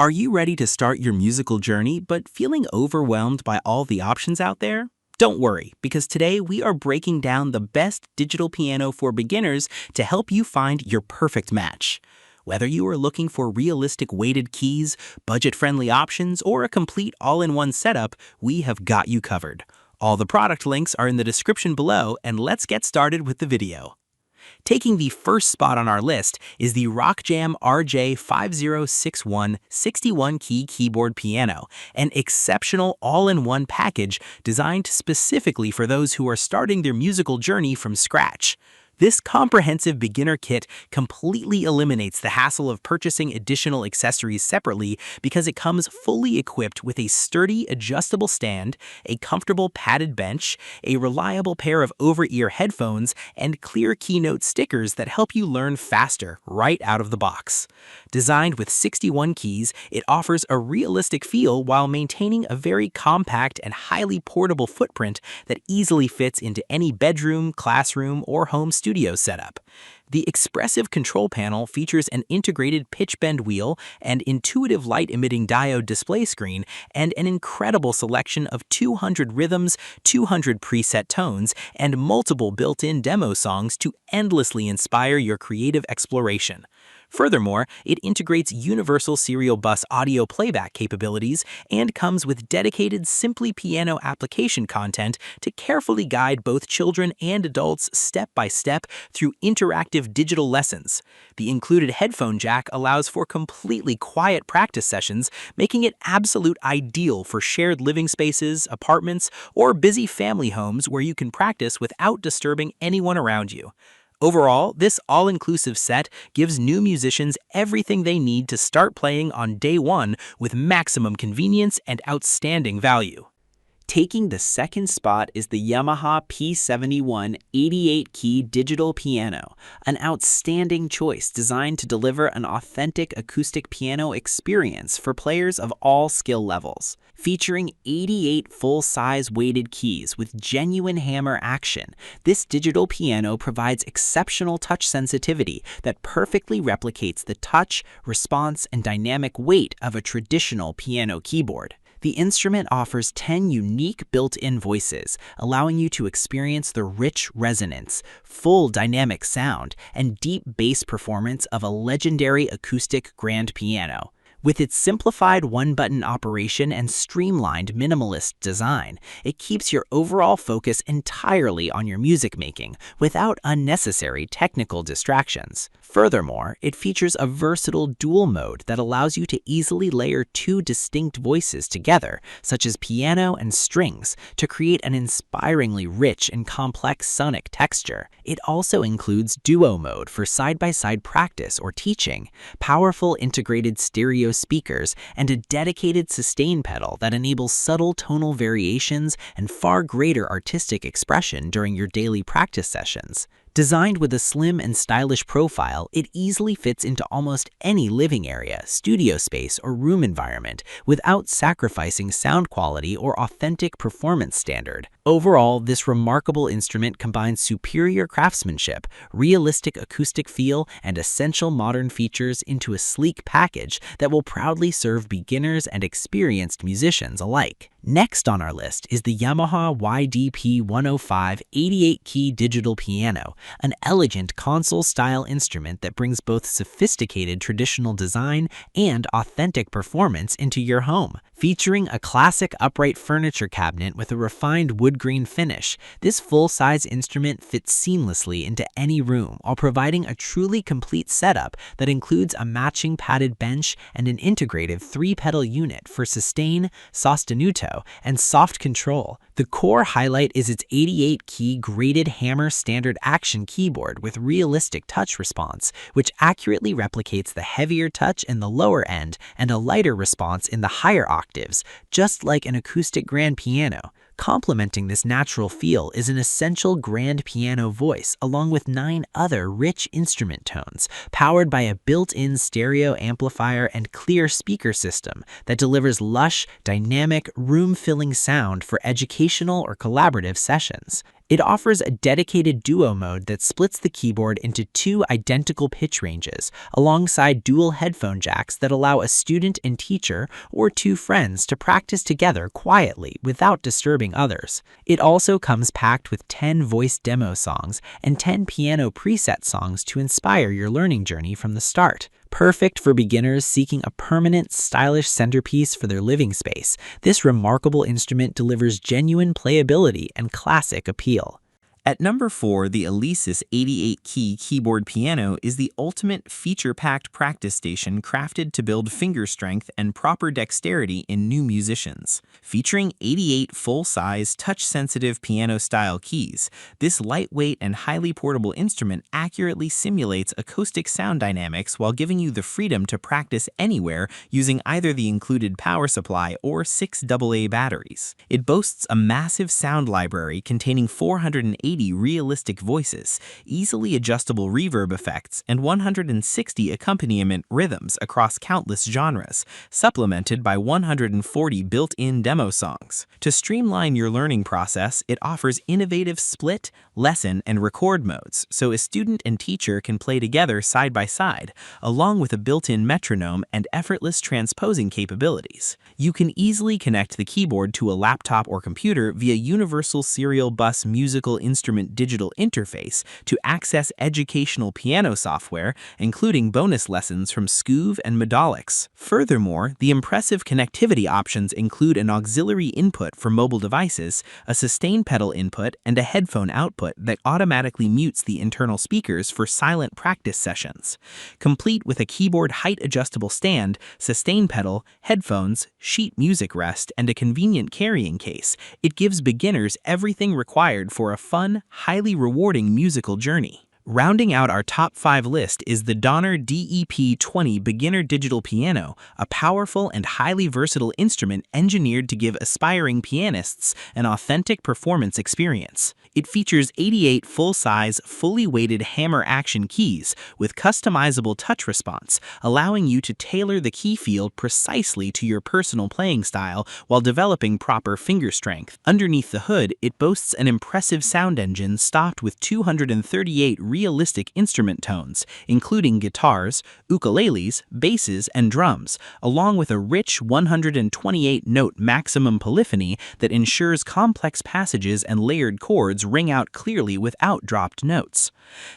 Are you ready to start your musical journey but feeling overwhelmed by all the options out there? Don't worry, because today we are breaking down the best digital piano for beginners to help you find your perfect match. Whether you are looking for realistic weighted keys, budget-friendly options, or a complete all-in-one setup, we have got you covered. All the product links are in the description below, and let's get started with the video. Taking the first spot on our list is the RockJam RJ5061 61-key keyboard piano, an exceptional all-in-one package designed specifically for those who are starting their musical journey from scratch. This comprehensive beginner kit completely eliminates the hassle of purchasing additional accessories separately because it comes fully equipped with a sturdy adjustable stand, a comfortable padded bench, a reliable pair of over-ear headphones, and clear keynote stickers that help you learn faster right out of the box. Designed with 61 keys, it offers a realistic feel while maintaining a very compact and highly portable footprint that easily fits into any bedroom, classroom, or home studio setup. The expressive control panel features an integrated pitch bend wheel, and intuitive light-emitting diode display screen, and an incredible selection of 200 rhythms, 200 preset tones, and multiple built-in demo songs to endlessly inspire your creative exploration. Furthermore, it integrates universal serial bus audio playback capabilities and comes with dedicated Simply Piano application content to carefully guide both children and adults step by step through interactive digital lessons. The included headphone jack allows for completely quiet practice sessions, making it absolute ideal for shared living spaces, apartments, or busy family homes where you can practice without disturbing anyone around you. Overall, this all-inclusive set gives new musicians everything they need to start playing on day one with maximum convenience and outstanding value. Taking the second spot is the Yamaha P71 88-key digital piano, an outstanding choice designed to deliver an authentic acoustic piano experience for players of all skill levels. Featuring 88 full-size weighted keys with genuine hammer action, this digital piano provides exceptional touch sensitivity that perfectly replicates the touch, response, and dynamic weight of a traditional piano keyboard. The instrument offers 10 unique built-in voices, allowing you to experience the rich resonance, full dynamic sound, and deep bass performance of a legendary acoustic grand piano. With its simplified one-button operation and streamlined minimalist design, it keeps your overall focus entirely on your music making without unnecessary technical distractions. Furthermore, it features a versatile dual mode that allows you to easily layer two distinct voices together, such as piano and strings, to create an inspiringly rich and complex sonic texture. It also includes duo mode for side-by-side practice or teaching, powerful integrated stereo speakers, and a dedicated sustain pedal that enables subtle tonal variations and far greater artistic expression during your daily practice sessions. Designed with a slim and stylish profile, it easily fits into almost any living area, studio space, or room environment without sacrificing sound quality or authentic performance standard. Overall, this remarkable instrument combines superior craftsmanship, realistic acoustic feel, and essential modern features into a sleek package that will proudly serve beginners and experienced musicians alike. Next on our list is the Yamaha YDP105 88-key digital piano, an elegant console-style instrument that brings both sophisticated traditional design and authentic performance into your home. Featuring a classic upright furniture cabinet with a refined wood green finish, this full-size instrument fits seamlessly into any room while providing a truly complete setup that includes a matching padded bench and an integrative 3-pedal unit for sustain, sostenuto, and soft control. The core highlight is its 88-key graded hammer standard action keyboard with realistic touch response, which accurately replicates the heavier touch in the lower end and a lighter response in the higher octaves, just like an acoustic grand piano. Complementing this natural feel is an essential grand piano voice along with 9 other rich instrument tones, powered by a built-in stereo amplifier and clear speaker system that delivers lush, dynamic, room-filling sound for educational or collaborative sessions. It offers a dedicated duo mode that splits the keyboard into two identical pitch ranges, alongside dual headphone jacks that allow a student and teacher or two friends to practice together quietly without disturbing others. It also comes packed with 10 voice demo songs and 10 piano preset songs to inspire your learning journey from the start. Perfect for beginners seeking a permanent, stylish centerpiece for their living space, this remarkable instrument delivers genuine playability and classic appeal. At number 4, the Alesis 88-key keyboard piano is the ultimate feature-packed practice station crafted to build finger strength and proper dexterity in new musicians. Featuring 88 full-size, touch-sensitive piano-style keys, this lightweight and highly portable instrument accurately simulates acoustic sound dynamics while giving you the freedom to practice anywhere using either the included power supply or 6 AA batteries. It boasts a massive sound library containing 480 realistic voices, easily adjustable reverb effects, and 160 accompaniment rhythms across countless genres, supplemented by 140 built-in demo songs. To streamline your learning process, it offers innovative split, lesson, and record modes, so a student and teacher can play together side by side, along with a built-in metronome and effortless transposing capabilities. You can easily connect the keyboard to a laptop or computer via Universal Serial Bus Musical Instrument Digital Interface to access educational piano software, including bonus lessons from Scuve and Medalix. Furthermore, the impressive connectivity options include an auxiliary input for mobile devices, a sustain pedal input, and a headphone output that automatically mutes the internal speakers for silent practice sessions. Complete with a keyboard height-adjustable stand, sustain pedal, headphones, sheet music rest, and a convenient carrying case, it gives beginners everything required for a fun, highly rewarding musical journey. Rounding out our top 5 list is the Donner DEP-20 Beginner Digital Piano, a powerful and highly versatile instrument engineered to give aspiring pianists an authentic performance experience. It features 88 full-size, fully weighted hammer action keys with customizable touch response, allowing you to tailor the key field precisely to your personal playing style while developing proper finger strength. Underneath the hood, it boasts an impressive sound engine stocked with 238 realistic instrument tones, including guitars, ukuleles, basses, and drums, along with a rich 128-note maximum polyphony that ensures complex passages and layered chords ring out clearly without dropped notes.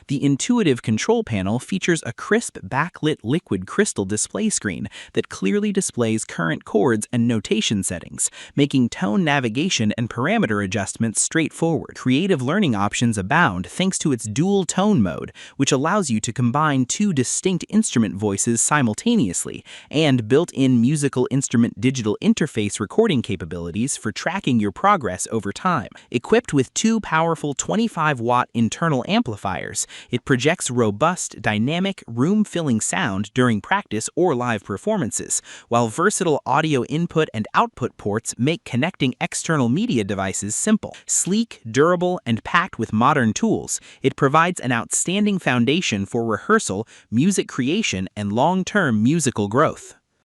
The intuitive control panel features a crisp backlit liquid crystal display screen that clearly displays current chords and notation settings, making tone navigation and parameter adjustments straightforward. Creative learning options abound thanks to its dual tone mode, which allows you to combine two distinct instrument voices simultaneously, and built-in musical instrument digital interface recording capabilities for tracking your progress over time. Equipped with two powerful 25-watt internal amplifiers, it projects robust, dynamic, room-filling sound during practice or live performances, while versatile audio input and output ports make connecting external media devices simple. Sleek, durable, and packed with modern tools, it provides an outstanding foundation for rehearsal, music creation, and long-term musical growth.